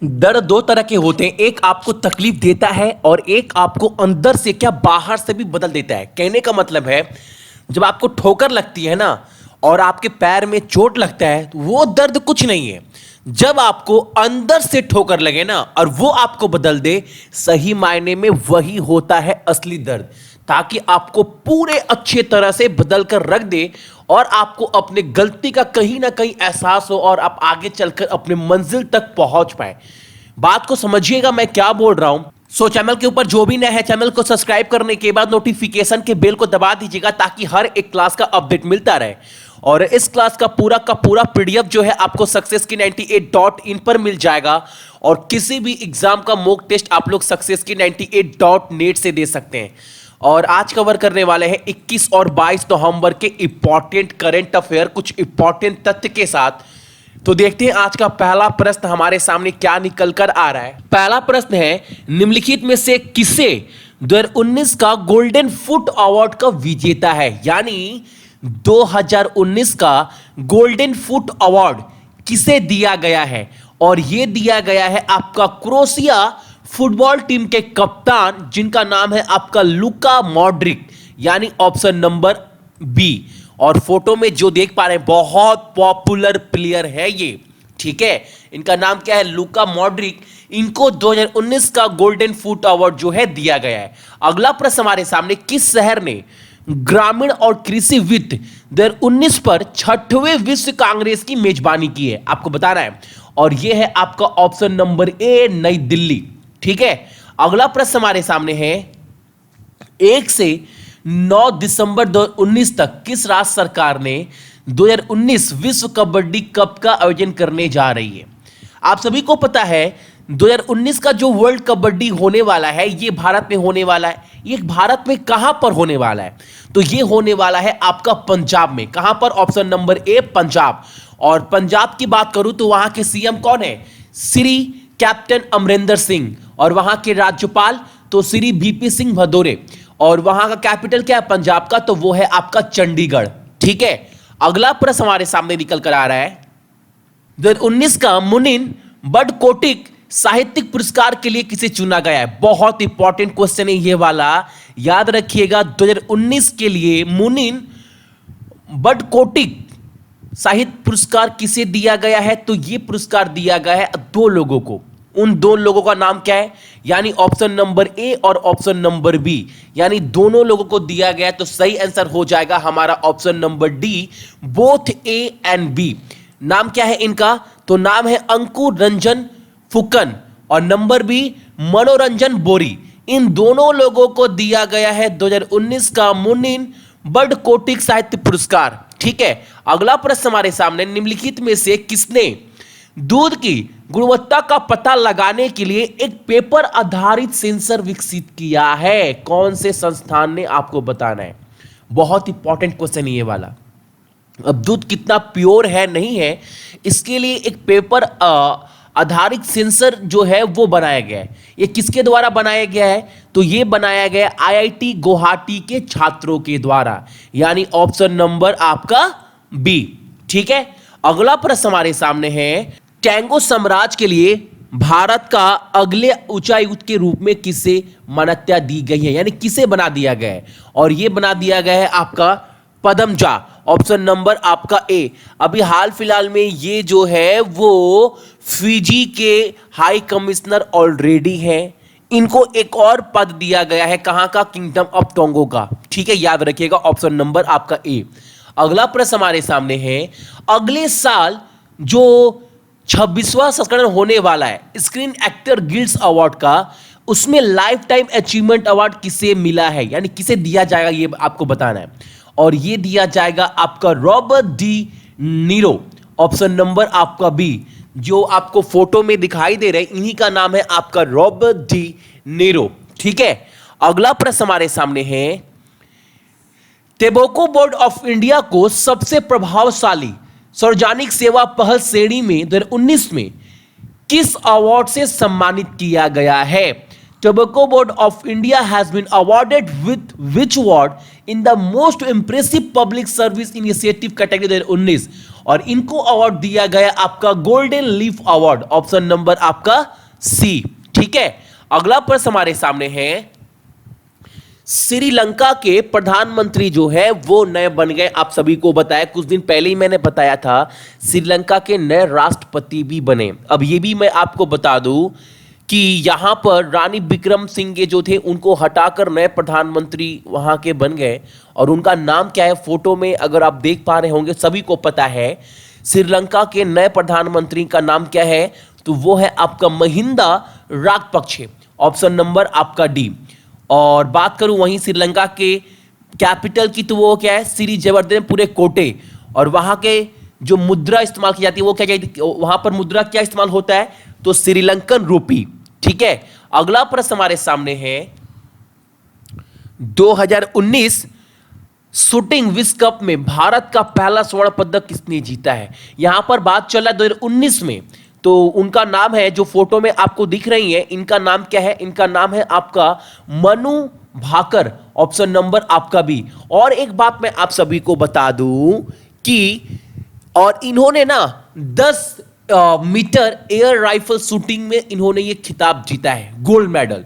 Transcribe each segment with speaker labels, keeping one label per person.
Speaker 1: दर्द दो तरह के होते हैं, एक आपको तकलीफ देता है और एक आपको अंदर से क्या बाहर से भी बदल देता है। कहने का मतलब है जब आपको ठोकर लगती है ना और आपके पैर में चोट लगता है तो वो दर्द कुछ नहीं है। जब आपको अंदर से ठोकर लगे ना और वो आपको बदल दे, सही मायने में वही होता है असली दर्द, ताकि आपको पूरे अच्छे तरह से बदल कर रख दे और आपको अपने गलती का कहीं ना कहीं एहसास हो और आप आगे चलकर अपने मंजिल तक पहुंच पाए। बात को समझिएगा मैं क्या बोल रहा हूं। चैनल के ऊपर जो भी नया है, चैनल को सब्सक्राइब करने के बाद नोटिफिकेशन के बेल को दबा दीजिएगा ताकि हर एक क्लास का अपडेट मिलता रहे। और इस क्लास का पूरा पीडीएफ जो है आपको सक्सेस की 98.in पर मिल जाएगा और किसी भी एग्जाम का मॉक टेस्ट आप लोग सक्सेस की 98.net से दे सकते हैं। और आज कवर करने वाले हैं 21 और 22 नवंबर के इंपॉर्टेंट करंट अफेयर, कुछ इंपॉर्टेंट तथ्य के साथ। तो देखते हैं आज का पहला प्रश्न हमारे सामने क्या निकल कर आ रहा है। पहला प्रश्न है, निम्नलिखित में से किसे 2019 का गोल्डन फुट अवार्ड का विजेता है? यानी 2019 का गोल्डन फुट अवार्ड किसे दिया गया है? और यह दिया गया है आपका क्रोएशिया फुटबॉल टीम के कप्तान, जिनका नाम है आपका लुका मॉड्रिक, यानी ऑप्शन नंबर बी। और फोटो में जो देख पा रहे हैं बहुत पॉपुलर प्लेयर है ये, ठीक है। इनका नाम क्या है? Luka Modric. इनको 2019 का गोल्डन फुट अवार्ड जो है दिया गया है। अगला प्रश्न हमारे सामने, किस शहर ने ग्रामीण और कृषि वित्त 2019 पर 6वें विश्व कांग्रेस की मेजबानी की है? आपको बताना है। और यह है आपका ऑप्शन नंबर ए, नई दिल्ली, ठीक है। अगला प्रश्न हमारे सामने है, 1 से 9 दिसंबर 2019 तक किस राज्य सरकार ने 2019 विश्व कबड्डी कप का आयोजन करने जा रही है? आप सभी को पता है 2019 का जो वर्ल्ड कबड्डी होने वाला है ये भारत में होने वाला है। ये भारत में कहां पर होने वाला है? तो ये होने वाला है आपका पंजाब में। कहां पर? Option number A, Punjab. और पंजाब की बात करूं तो वहां के सीएम कौन है? श्री कैप्टन अमरिंदर सिंह। और वहां के राज्यपाल तो श्री वीपी सिंह भदौरे। और वहां का कैपिटल क्या है पंजाब का? तो वो है आपका चंडीगढ़, ठीक है। अगला प्रश्न हमारे सामने निकल कर आ रहा है, 2019 का मुनीन बडकोटिक साहित्यिक पुरस्कार के लिए किसे चुना गया है? बहुत इंपॉर्टेंट क्वेश्चन है ये वाला, याद रखिएगा। 2019 के लिए मुनीन बडकोटिक साहित्य पुरस्कार किसे दिया गया है? तो यह पुरस्कार दिया गया है 2 लोगों को। उन 2 लोगों का नाम क्या है? यानी ऑप्शन नंबर ए और ऑप्शन नंबर बी, यानी दोनों लोगों को दिया गया है। तो सही आंसर हो जाएगा हमारा option number D, both A and B. नाम क्या है इनका? तो नाम है अंकुर रंजन फुकन और नंबर बी मनोरंजन बोरी। इन दोनों लोगों को दिया गया है 2019 का मुनीन बडकोटिक साहित्य पुरस्कार, ठीक है। अगला प्रश्न हमारे सामने, निम्नलिखित में से किसने दूध की गुणवत्ता का पता लगाने के लिए एक पेपर आधारित सेंसर विकसित किया है? कौन से संस्थान ने? आपको बताना है। बहुत इंपॉर्टेंट क्वेश्चन ये वाला। अब दूध कितना प्योर है नहीं है, इसके लिए एक पेपर आधारित सेंसर जो है वो बनाया गया है। ये किसके द्वारा बनाया गया है? तो ये बनाया गया आईआईटी गुवाहाटी के छात्रों के द्वारा, यानी ऑप्शन नंबर आपका बी, ठीक है। अगला प्रश्न हमारे सामने है, टैंगो साम्राज्य के लिए भारत का अगले उच्चायुक्त के रूप में किसे मान्यता दी गई है? यानी किसे बना दिया गया है? और यह बना दिया गया है आपका पदमजा, ऑप्शन नंबर आपका ए। अभी हाल फिलहाल में ये जो है वो फिजी के हाई कमिश्नर ऑलरेडी है। इनको एक और पद दिया गया है, कहां का? किंगडम ऑफ टोंगो का, ठीक है। याद रखिएगा ऑप्शन नंबर आपका ए। अगला प्रश्न हमारे सामने है, अगले साल जो 26वां संस्करण होने वाला है स्क्रीन एक्टर गिल्ड्स अवार्ड का, उसमें लाइफ टाइम अचीवमेंट अवार्ड किसे मिला है? यानी किसे दिया जाएगा ये आपको बताना है। और ये दिया जाएगा आपका Robert De Niro, option number आपका बी। जो आपको फोटो में दिखाई दे रहे इन्हीं का नाम है आपका रॉबर्ट डी नीरो, ठीक है। अगला प्रश्न हमारे सामने है, टोबैको बोर्ड ऑफ इंडिया को सबसे प्रभावशाली सार्वजनिक सेवा पहल श्रेणी में 2019 में किस अवार्ड से सम्मानित किया गया है? Tobacco board of India has been awarded with which award in the most impressive public service initiative category 2019 और इनको अवार्ड दिया गया आपका golden leaf award, option number आपका सी। ठीक है, अगला प्रश्न हमारे सामने है, श्रीलंका के प्रधानमंत्री जो है वो नए बन गए। आप सभी को बताया, कुछ दिन पहले ही मैंने बताया था, श्रीलंका के नए राष्ट्रपति भी बने। अब ये भी मैं आपको बता दूं कि यहां पर रानी विक्रम सिंघे जो थे उनको हटाकर नए प्रधानमंत्री वहां के बन गए और उनका नाम क्या है, फोटो में अगर आप देख पा रहे होंगे, सभी को पता है श्रीलंका के नए प्रधानमंत्री का नाम क्या है, तो वो है आपका महिंदा राजपक्षे, ऑप्शन नंबर आपका डी। और बात करूं वहीं श्रीलंका के कैपिटल की, तो वो क्या है, श्री जयवर्धनेपुरे कोटे। और वहां के जो मुद्रा इस्तेमाल की जाती है वो क्या कहती है, वहां पर मुद्रा क्या इस्तेमाल होता है, तो श्रीलंकन रूपी। ठीक है, अगला प्रश्न हमारे सामने है, 2019 शूटिंग विश्व कप में भारत का पहला स्वर्ण पदक किसने जीता है। यहां पर बात चल रहा है 2019 में, तो उनका नाम है, जो फोटो में आपको दिख रही है, इनका नाम क्या है, इनका नाम है आपका मनु भाकर, ऑप्शन नंबर आपका बी। और एक बात मैं आप सभी को बता दूं कि और इन्होंने ना 10 मीटर एयर राइफल शूटिंग में इन्होंने ये खिताब जीता है, गोल्ड मेडल।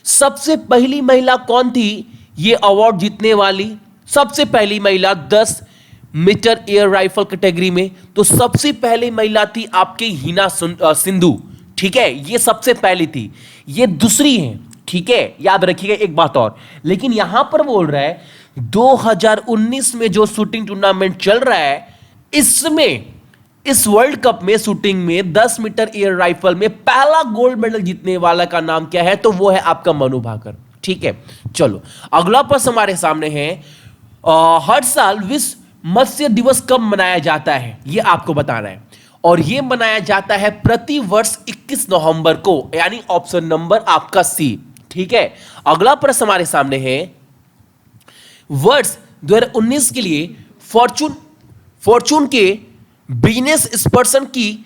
Speaker 1: सबसे पहली महिला कौन थी ये अवार्ड जीतने वाली, सबसे पहली महिला 10 मीटर एयर राइफल कैटेगरी में, तो सबसे पहली महिला थी आपके हिना सिंधु। ठीक है, ये सबसे पहली थी, ये दूसरी है। ठीक है, याद रखिएगा एक बात और, लेकिन यहां पर बोल रहा है 2019 में जो शूटिंग टूर्नामेंट चल रहा है, इसमें इस वर्ल्ड कप में शूटिंग में 10 मीटर एयर राइफल में पहला गोल्ड मेडल जीतने वाला का नाम क्या है, तो वो है आपका मनु भाकर। ठीक है, चलो अगला प्रश्न हमारे सामने है, हर साल विश्व मत्स्य दिवस कब मनाया जाता है, ये आपको बताना है। और ये मनाया जाता है प्रति वर्ष 21 नवंबर को, यानी ऑप्शन नंबर आपका सी। ठीक है, अगला प्रश्न हमारे सामने है, वर्ष 2019 के लिए फॉर्चून के बिजनेस पर्सन की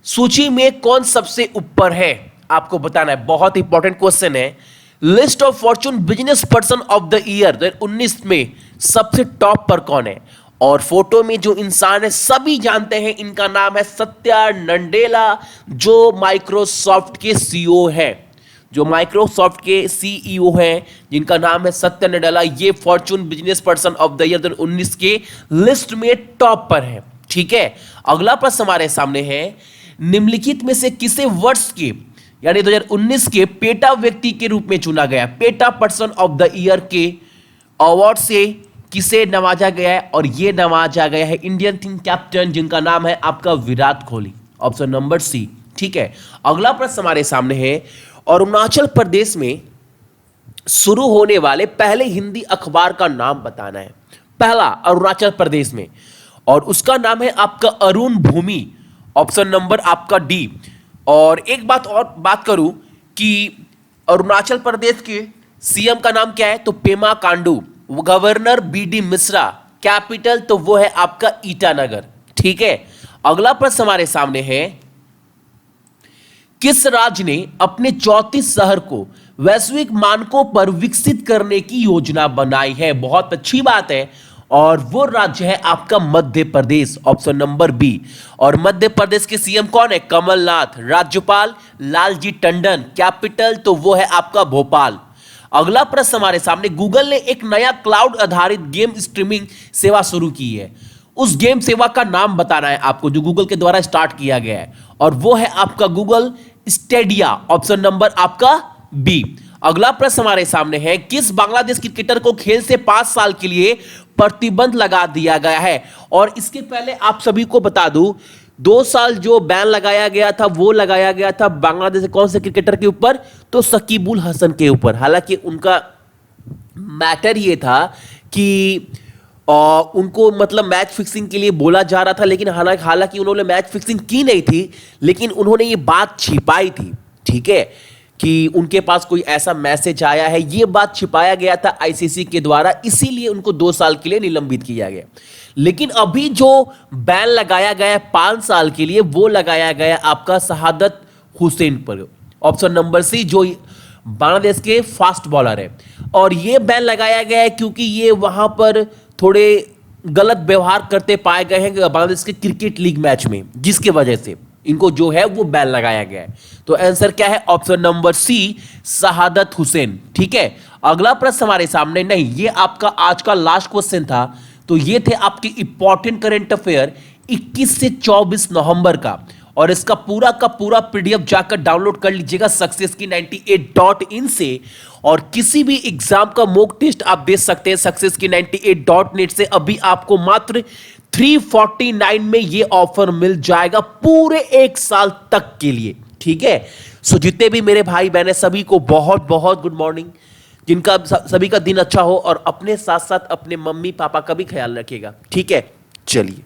Speaker 1: सूची में कौन सबसे ऊपर है, आपको बताना है। बहुत इंपॉर्टेंट क्वेश्चन है, list of Fortune business person of the year 2019 में सबसे टॉप पर कौन है। और फोटो में जो इंसान है सभी जानते हैं, इनका नाम है सत्या नडेला, जो माइक्रोसॉफ्ट के सीईओ है, जो माइक्रोसॉफ्ट के सीईओ हैं, जिनका नाम है सत्या नडेला। ये Fortune business person of the year 2019 के लिस्ट में टॉप पर है। ठीक है, अगला प्रश्न हमारे सामने है, निम्नलिखित में से किसे वर्ष के यानी 2019 के पेटा व्यक्ति के रूप में चुना गया, PETA person of the year के अवार्ड से किसे नवाजा गया है, और यह नवाजा गया है इंडियन टीम कैप्टन, जिनका नाम है आपका Virat Kohli, option number C. ठीक है, अगला प्रश्न हमारे सामने है, अरुणाचल प्रदेश में शुरू होने वाले पहले हिंदी अखबार का नाम बताना है, पहला अरुणाचल प्रदेश में, और उसका नाम है आपका अरुण भूमि, ऑप्शन नंबर आपका डी। और एक बात और बात करूं कि अरुणाचल प्रदेश के सीएम का नाम क्या है, तो Pema Khandu, governor BD Mishra, capital तो वो है आपका ईटानगर। ठीक है, अगला प्रश्न हमारे सामने है, किस राज्य ने अपने 34 शहर को वैश्विक मानकों पर विकसित करने की योजना बनाई है। बहुत अच्छी बात है, और वो राज्य है आपका Madhya Pradesh, option number B. और मध्य प्रदेश के सीएम कौन है, कमलनाथ, राज्यपाल लालजी टंडन, कैपिटल तो वो है आपका भोपाल। अगला प्रश्न हमारे सामने, गूगल ने एक नया क्लाउड आधारित गेम स्ट्रीमिंग सेवा शुरू की है, उस गेम सेवा का नाम बताना है आपको, जो गूगल के द्वारा स्टार्ट किया गया है, और वो है आपका गूगल स्टेडिया, ऑप्शन नंबर आपका बी। अगला प्रश्न हमारे सामने है, किस बांग्लादेश क्रिकेटर को खेल से 5 साल के लिए प्रतिबंध लगा दिया गया है। और इसके पहले आप सभी को बता दूं, 2 साल जो बैन लगाया गया था वो लगाया गया था बांग्लादेश के कौन से क्रिकेटर के ऊपर, तो शकीबुल हसन के ऊपर। हालांकि उनका मैटर ये था कि उनको मतलब मैच फिक्सिंग के लिए बोला जा रहा था, लेकिन हालांकि उन्होंने मैच फिक्सिंग की नहीं थी, लेकिन उन्होंने ये बात छिपाई थी। ठीक है, कि उनके पास कोई ऐसा मैसेज आया है, ये बात छिपाया गया था आईसीसी के द्वारा, इसीलिए उनको 2 साल के लिए निलंबित किया गया। लेकिन अभी जो बैन लगाया गया है 5 साल के लिए, वो लगाया गया आपका शहादत हुसैन पर, ऑप्शन नंबर सी, जो बांग्लादेश के फास्ट बॉलर है। और ये बैन लगाया गया है क्योंकि ये वहां पर थोड़े गलत व्यवहार करते पाए गए हैं बांग्लादेश के क्रिकेट लीग मैच में, जिसकी वजह से इनको जो है वो बैन लगाया गया है। तो आंसर क्या है? ऑप्शन नंबर सी, शहादत हुसैन। ठीक है, अगला प्रश्न हमारे सामने, नहीं ये आपका आज का लास्ट क्वेश्चन था। तो ये थे आपके इंपॉर्टेंट करंट अफेयर 21 से 24 नवंबर का, और इसका पूरा का पूरा पीडीएफ जाकर डाउनलोड कर लीजिएगा सक्सेस की 98.in से। और किसी भी एग्जाम का मॉक टेस्ट आप दे सकते हैं सक्सेस की 98.net से। अभी आपको मात्र 349 में ये ऑफर मिल जाएगा पूरे एक साल तक के लिए। ठीक है, सो जितने भी मेरे भाई बहन सभी को बहुत बहुत गुड मॉर्निंग, जिनका सभी का दिन अच्छा हो, और अपने साथ साथ अपने मम्मी पापा का भी ख्याल रखिएगा। ठीक है, चलिए।